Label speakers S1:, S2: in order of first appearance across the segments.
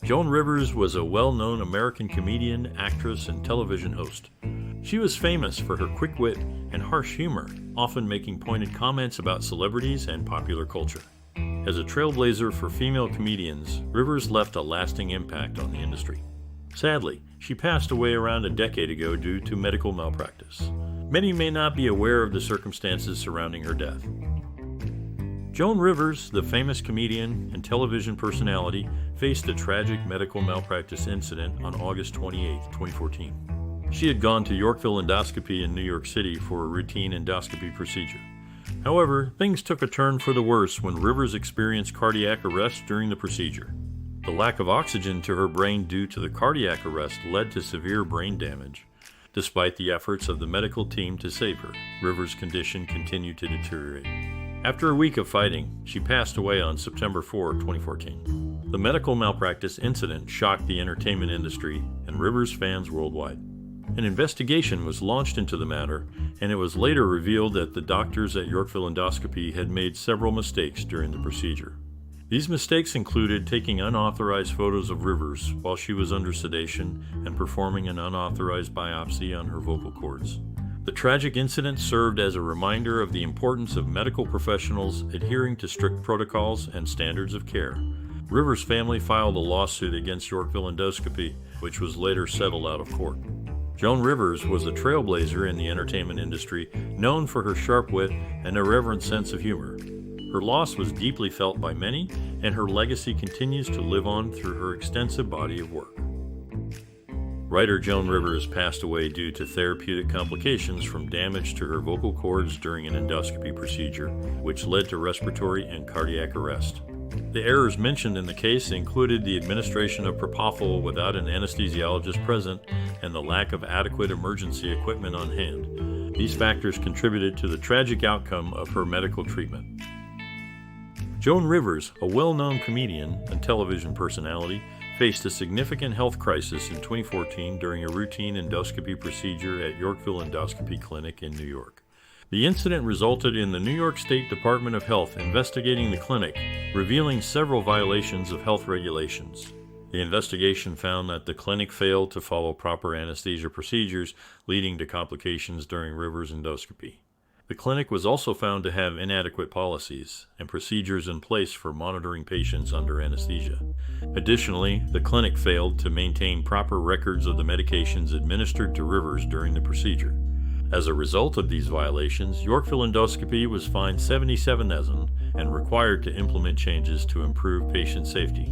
S1: Joan Rivers was a well-known American comedian, actress, and television host. She was famous for her quick wit and harsh humor, often making pointed comments about celebrities and popular culture. As a trailblazer for female comedians, Rivers left a lasting impact on the industry. Sadly, she passed away around a decade ago due to medical malpractice. Many may not be aware of the circumstances surrounding her death. Joan Rivers, the famous comedian and television personality, faced a tragic medical malpractice incident on August 28, 2014. She had gone to Yorkville Endoscopy in New York City for a routine endoscopy procedure. However, things took a turn for the worse when Rivers experienced cardiac arrest during the procedure. The lack of oxygen to her brain due to the cardiac arrest led to severe brain damage. Despite the efforts of the medical team to save her, Rivers' condition continued to deteriorate. After a week of fighting, she passed away on September 4, 2014. The medical malpractice incident shocked the entertainment industry and Rivers fans worldwide. An investigation was launched into the matter, and it was later revealed that the doctors at Yorkville Endoscopy had made several mistakes during the procedure. These mistakes included taking unauthorized photos of Rivers while she was under sedation and performing an unauthorized biopsy on her vocal cords. The tragic incident served as a reminder of the importance of medical professionals adhering to strict protocols and standards of care. Rivers' family filed a lawsuit against Yorkville Endoscopy, which was later settled out of court. Joan Rivers was a trailblazer in the entertainment industry, known for her sharp wit and irreverent sense of humor. Her loss was deeply felt by many, and her legacy continues to live on through her extensive body of work. Writer Joan Rivers passed away due to therapeutic complications from damage to her vocal cords during an endoscopy procedure, which led to respiratory and cardiac arrest. The errors mentioned in the case included the administration of propofol without an anesthesiologist present and the lack of adequate emergency equipment on hand. These factors contributed to the tragic outcome of her medical treatment. Joan Rivers, a well-known comedian and television personality, faced a significant health crisis in 2014 during a routine endoscopy procedure at Yorkville Endoscopy Clinic in New York. The incident resulted in the New York State Department of Health investigating the clinic, revealing several violations of health regulations. The investigation found that the clinic failed to follow proper anesthesia procedures, leading to complications during Rivers' endoscopy. The clinic was also found to have inadequate policies and procedures in place for monitoring patients under anesthesia. Additionally, the clinic failed to maintain proper records of the medications administered to Rivers during the procedure. As a result of these violations, Yorkville Endoscopy was fined $77,000 and required to implement changes to improve patient safety.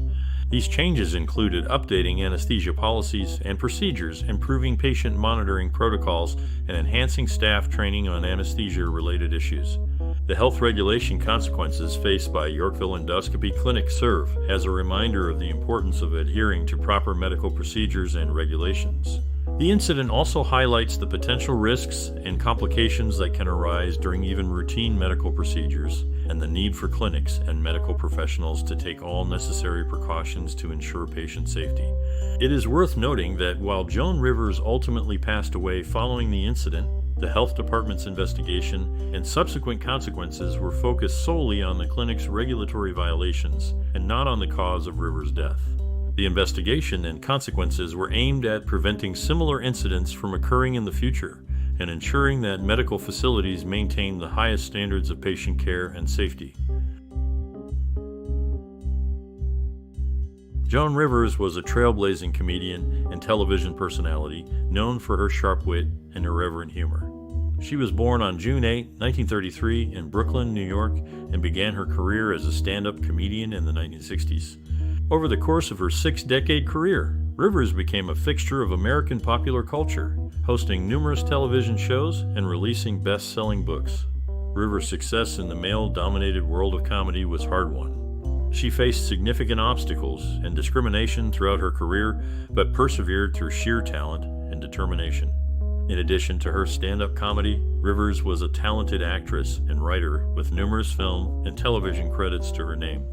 S1: These changes included updating anesthesia policies and procedures, improving patient monitoring protocols, and enhancing staff training on anesthesia-related issues. The health regulation consequences faced by Yorkville Endoscopy Clinic serve as a reminder of the importance of adhering to proper medical procedures and regulations. The incident also highlights the potential risks and complications that can arise during even routine medical procedures, and the need for clinics and medical professionals to take all necessary precautions to ensure patient safety. It is worth noting that while Joan Rivers ultimately passed away following the incident, the health department's investigation and subsequent consequences were focused solely on the clinic's regulatory violations and not on the cause of Rivers' death. The investigation and consequences were aimed at preventing similar incidents from occurring in the future and ensuring that medical facilities maintain the highest standards of patient care and safety. Joan Rivers was a trailblazing comedian and television personality known for her sharp wit and irreverent humor. She was born on June 8, 1933 in Brooklyn, New York, and began her career as a stand-up comedian in the 1960s. Over the course of her 6-decade career, Rivers became a fixture of American popular culture, hosting numerous television shows and releasing best-selling books. Rivers' success in the male-dominated world of comedy was hard-won. She faced significant obstacles and discrimination throughout her career, but persevered through sheer talent and determination. In addition to her stand-up comedy, Rivers was a talented actress and writer with numerous film and television credits to her name.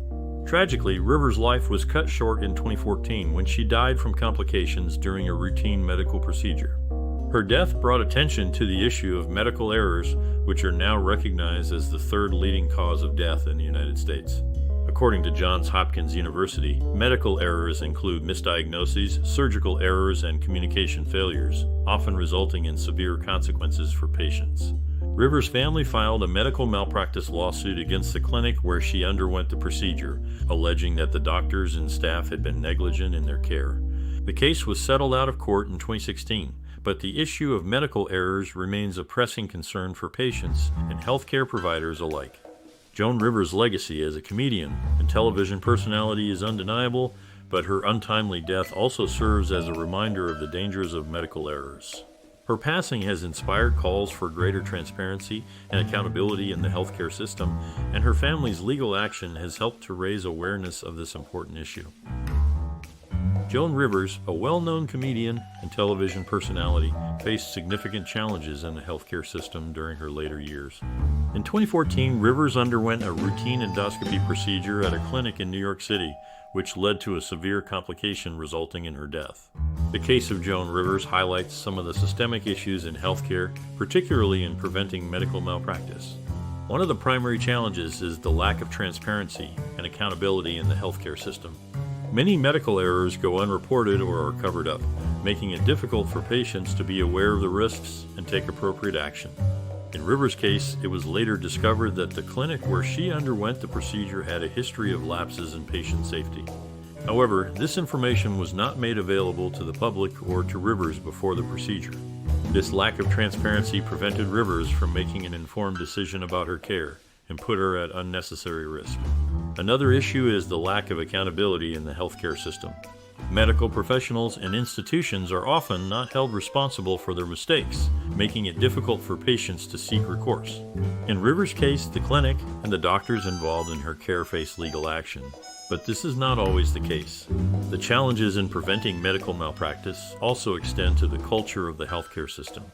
S1: Tragically, Rivers' life was cut short in 2014 when she died from complications during a routine medical procedure. Her death brought attention to the issue of medical errors, which are now recognized as the third leading cause of death in the United States. According to Johns Hopkins University, medical errors include misdiagnoses, surgical errors, and communication failures, often resulting in severe consequences for patients. Rivers' family filed a medical malpractice lawsuit against the clinic where she underwent the procedure, alleging that the doctors and staff had been negligent in their care. The case was settled out of court in 2016, but the issue of medical errors remains a pressing concern for patients and healthcare providers alike. Joan Rivers' legacy as a comedian and television personality is undeniable, but her untimely death also serves as a reminder of the dangers of medical errors. Her passing has inspired calls for greater transparency and accountability in the healthcare system, and her family's legal action has helped to raise awareness of this important issue. Joan Rivers, a well-known comedian and television personality, faced significant challenges in the healthcare system during her later years. In 2014, Rivers underwent a routine endoscopy procedure at a clinic in New York City, which led to a severe complication resulting in her death. The case of Joan Rivers highlights some of the systemic issues in healthcare, particularly in preventing medical malpractice. One of the primary challenges is the lack of transparency and accountability in the healthcare system. Many medical errors go unreported or are covered up, making it difficult for patients to be aware of the risks and take appropriate action. In Rivers' case, it was later discovered that the clinic where she underwent the procedure had a history of lapses in patient safety. However, this information was not made available to the public or to Rivers before the procedure. This lack of transparency prevented Rivers from making an informed decision about her care and put her at unnecessary risk. Another issue is the lack of accountability in the healthcare system. Medical professionals and institutions are often not held responsible for their mistakes, making it difficult for patients to seek recourse. In Rivers' case, the clinic and the doctors involved in her care face legal action. But this is not always the case. The challenges in preventing medical malpractice also extend to the culture of the healthcare system.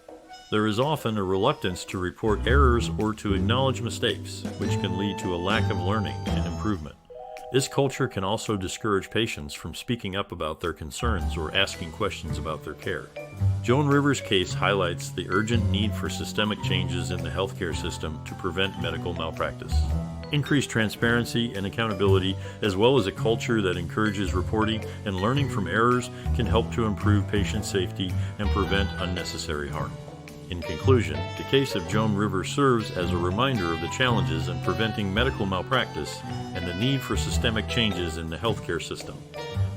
S1: There is often a reluctance to report errors or to acknowledge mistakes, which can lead to a lack of learning and improvement. This culture can also discourage patients from speaking up about their concerns or asking questions about their care. Joan Rivers' case highlights the urgent need for systemic changes in the healthcare system to prevent medical malpractice. Increased transparency and accountability, as well as a culture that encourages reporting and learning from errors, can help to improve patient safety and prevent unnecessary harm. In conclusion, the case of Joan Rivers serves as a reminder of the challenges in preventing medical malpractice and the need for systemic changes in the healthcare system.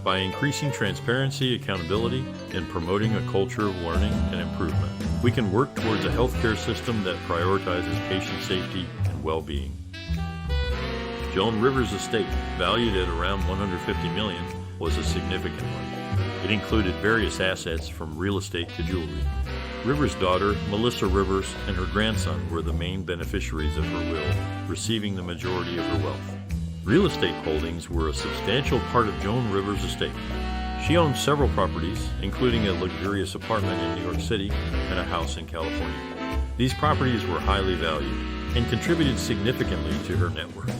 S1: By increasing transparency, accountability, and promoting a culture of learning and improvement, we can work towards a healthcare system that prioritizes patient safety and well-being. Joan Rivers' estate, valued at around $150 million, was a significant one. It included various assets from real estate to jewelry. Rivers' daughter, Melissa Rivers, and her grandson were the main beneficiaries of her will, receiving the majority of her wealth. Real estate holdings were a substantial part of Joan Rivers' estate. She owned several properties, including a luxurious apartment in New York City and a house in California. These properties were highly valued and contributed significantly to her net worth.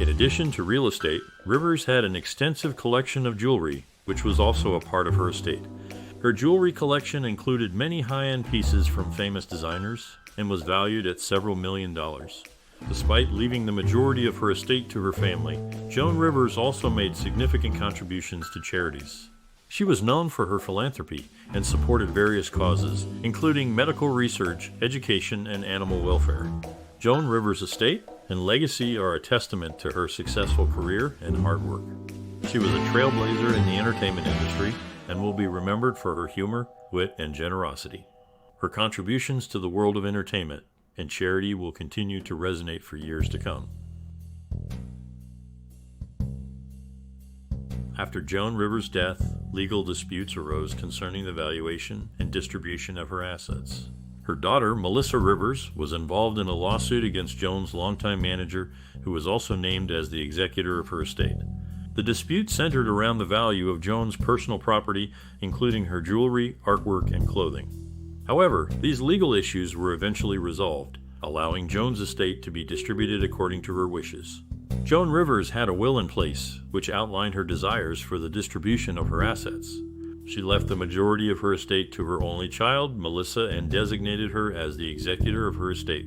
S1: In addition to real estate, Rivers had an extensive collection of jewelry, which was also a part of her estate. Her jewelry collection included many high-end pieces from famous designers and was valued at several $1 million. Despite leaving the majority of her estate to her family, Joan Rivers also made significant contributions to charities. She was known for her philanthropy and supported various causes, including medical research, education, and animal welfare. Joan Rivers' estate and legacy are a testament to her successful career and hard work. She was a trailblazer in the entertainment industry and will be remembered for her humor, wit, and generosity. Her contributions to the world of entertainment and charity will continue to resonate for years to come. After Joan Rivers' death, legal disputes arose concerning the valuation and distribution of her assets. Her daughter, Melissa Rivers, was involved in a lawsuit against Joan's longtime manager, who was also named as the executor of her estate. The dispute centered around the value of Joan's personal property, including her jewelry, artwork, and clothing. However, these legal issues were eventually resolved, allowing Joan's estate to be distributed according to her wishes. Joan Rivers had a will in place, which outlined her desires for the distribution of her assets. She left the majority of her estate to her only child, Melissa, and designated her as the executor of her estate.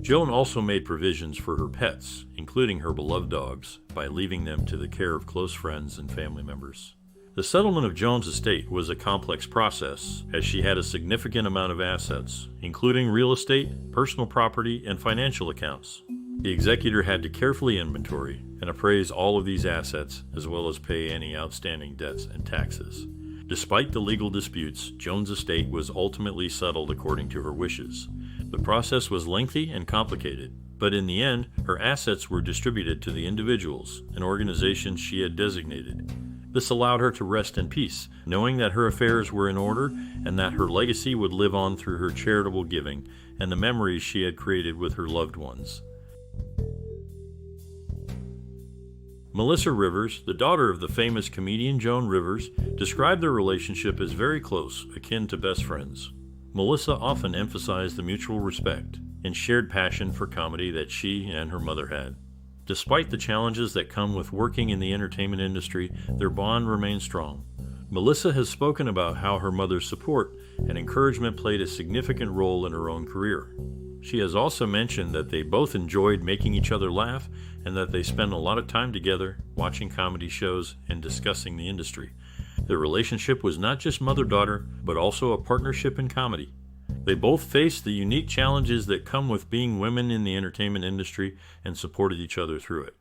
S1: Joan also made provisions for her pets, including her beloved dogs, by leaving them to the care of close friends and family members. The settlement of Joan's estate was a complex process, as she had a significant amount of assets, including real estate, personal property, and financial accounts. The executor had to carefully inventory and appraise all of these assets, as well as pay any outstanding debts and taxes. Despite the legal disputes, Joan's estate was ultimately settled according to her wishes. The process was lengthy and complicated, but in the end, her assets were distributed to the individuals and organizations she had designated. This allowed her to rest in peace, knowing that her affairs were in order and that her legacy would live on through her charitable giving and the memories she had created with her loved ones. Melissa Rivers, the daughter of the famous comedian Joan Rivers, described their relationship as very close, akin to best friends. Melissa often emphasized the mutual respect and shared passion for comedy that she and her mother had. Despite the challenges that come with working in the entertainment industry, their bond remained strong. Melissa has spoken about how her mother's support and encouragement played a significant role in her own career. She has also mentioned that they both enjoyed making each other laugh and that they spend a lot of time together watching comedy shows and discussing the industry. Their relationship was not just mother-daughter, but also a partnership in comedy. They both faced the unique challenges that come with being women in the entertainment industry and supported each other through it.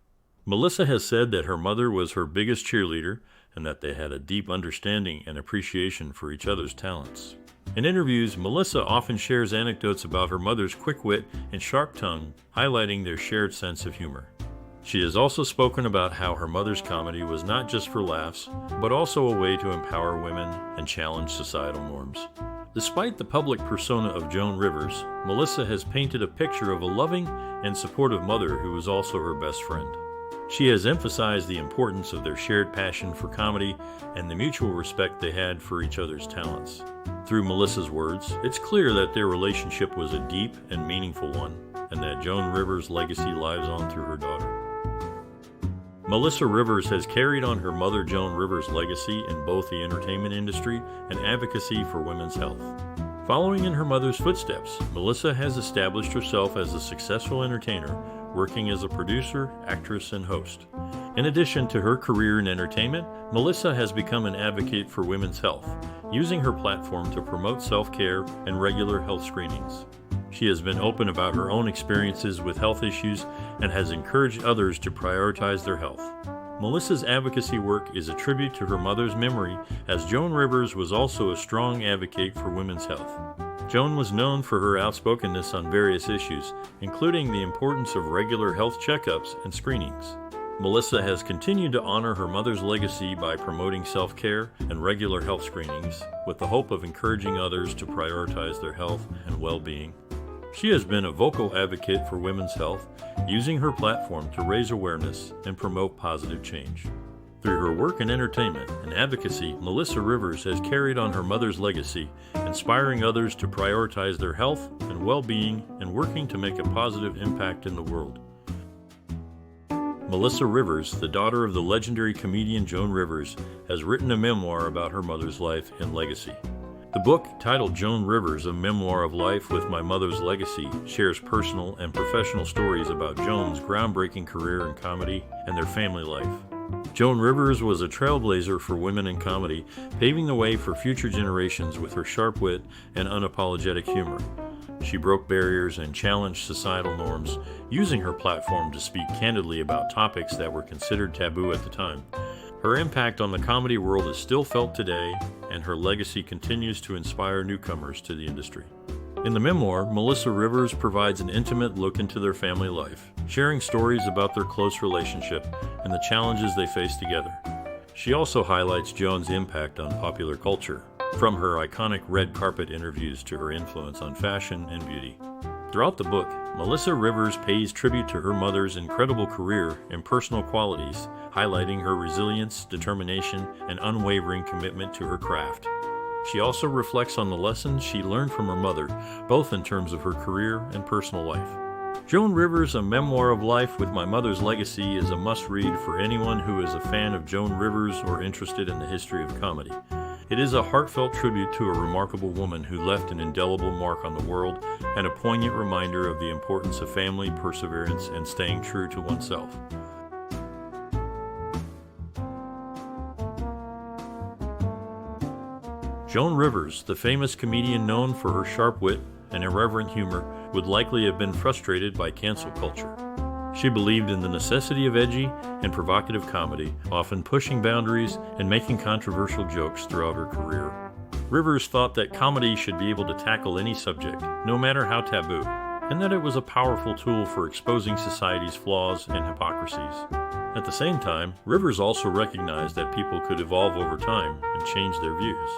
S1: Melissa has said that her mother was her biggest cheerleader and that they had a deep understanding and appreciation for each other's talents. In interviews, Melissa often shares anecdotes about her mother's quick wit and sharp tongue, highlighting their shared sense of humor. She has also spoken about how her mother's comedy was not just for laughs, but also a way to empower women and challenge societal norms. Despite the public persona of Joan Rivers, Melissa has painted a picture of a loving and supportive mother who was also her best friend. She has emphasized the importance of their shared passion for comedy and the mutual respect they had for each other's talents. Through Melissa's words, it's clear that their relationship was a deep and meaningful one, and that Joan Rivers' legacy lives on through her daughter. Melissa Rivers has carried on her mother Joan Rivers' legacy in both the entertainment industry and advocacy for women's health. Following in her mother's footsteps, Melissa has established herself as a successful entertainer, working as a producer, actress, and host. In addition to her career in entertainment, Melissa has become an advocate for women's health, using her platform to promote self-care and regular health screenings. She has been open about her own experiences with health issues and has encouraged others to prioritize their health. Melissa's advocacy work is a tribute to her mother's memory, as Joan Rivers was also a strong advocate for women's health. Joan was known for her outspokenness on various issues, including the importance of regular health checkups and screenings. Melissa has continued to honor her mother's legacy by promoting self-care and regular health screenings, with the hope of encouraging others to prioritize their health and well-being. She has been a vocal advocate for women's health, using her platform to raise awareness and promote positive change. Through her work in entertainment and advocacy, Melissa Rivers has carried on her mother's legacy, inspiring others to prioritize their health and well-being and working to make a positive impact in the world. Melissa Rivers, the daughter of the legendary comedian Joan Rivers, has written a memoir about her mother's life and legacy. The book, titled Joan Rivers, A Memoir of Life with My Mother's Legacy, shares personal and professional stories about Joan's groundbreaking career in comedy and their family life. Joan Rivers was a trailblazer for women in comedy, paving the way for future generations with her sharp wit and unapologetic humor. She broke barriers and challenged societal norms, using her platform to speak candidly about topics that were considered taboo at the time. Her impact on the comedy world is still felt today, and her legacy continues to inspire newcomers to the industry. In the memoir, Melissa Rivers provides an intimate look into their family life, sharing stories about their close relationship and the challenges they face together. She also highlights Joan's impact on popular culture, from her iconic red carpet interviews to her influence on fashion and beauty. Throughout the book, Melissa Rivers pays tribute to her mother's incredible career and personal qualities, highlighting her resilience, determination, and unwavering commitment to her craft. She also reflects on the lessons she learned from her mother, both in terms of her career and personal life. Joan Rivers, A Memoir of Life with My Mother's Legacy is a must-read for anyone who is a fan of Joan Rivers or interested in the history of comedy. It is a heartfelt tribute to a remarkable woman who left an indelible mark on the world and a poignant reminder of the importance of family, perseverance, and staying true to oneself. Joan Rivers, the famous comedian known for her sharp wit and irreverent humor, would likely have been frustrated by cancel culture. She believed in the necessity of edgy and provocative comedy, often pushing boundaries and making controversial jokes throughout her career. Rivers thought that comedy should be able to tackle any subject, no matter how taboo, and that it was a powerful tool for exposing society's flaws and hypocrisies. At the same time, Rivers also recognized that people could evolve over time and change their views.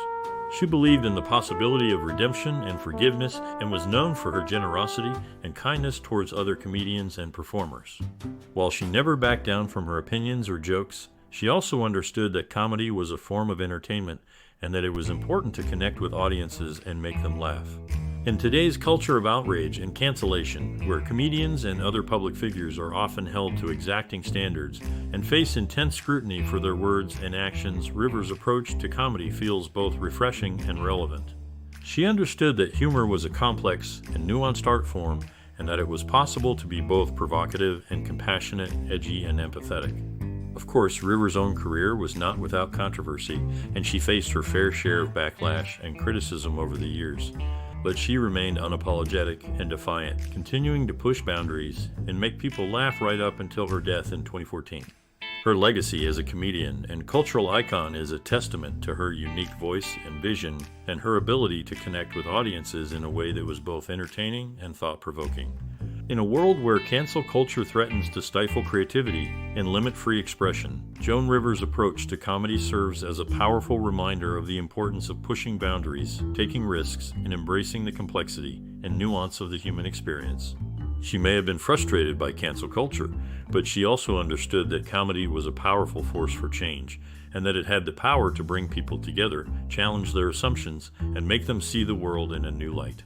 S1: She believed in the possibility of redemption and forgiveness and was known for her generosity and kindness towards other comedians and performers. While she never backed down from her opinions or jokes, she also understood that comedy was a form of entertainment and that it was important to connect with audiences and make them laugh. In today's culture of outrage and cancellation, where comedians and other public figures are often held to exacting standards and face intense scrutiny for their words and actions, Rivers' approach to comedy feels both refreshing and relevant. She understood that humor was a complex and nuanced art form, and that it was possible to be both provocative and compassionate, edgy and empathetic. Of course, Rivers' own career was not without controversy, and she faced her fair share of backlash and criticism over the years. But she remained unapologetic and defiant, continuing to push boundaries and make people laugh right up until her death in 2014. Her legacy as a comedian and cultural icon is a testament to her unique voice and vision and her ability to connect with audiences in a way that was both entertaining and thought-provoking. In a world where cancel culture threatens to stifle creativity and limit free expression, Joan Rivers' approach to comedy serves as a powerful reminder of the importance of pushing boundaries, taking risks, and embracing the complexity and nuance of the human experience. She may have been frustrated by cancel culture, but she also understood that comedy was a powerful force for change, and that it had the power to bring people together, challenge their assumptions, and make them see the world in a new light.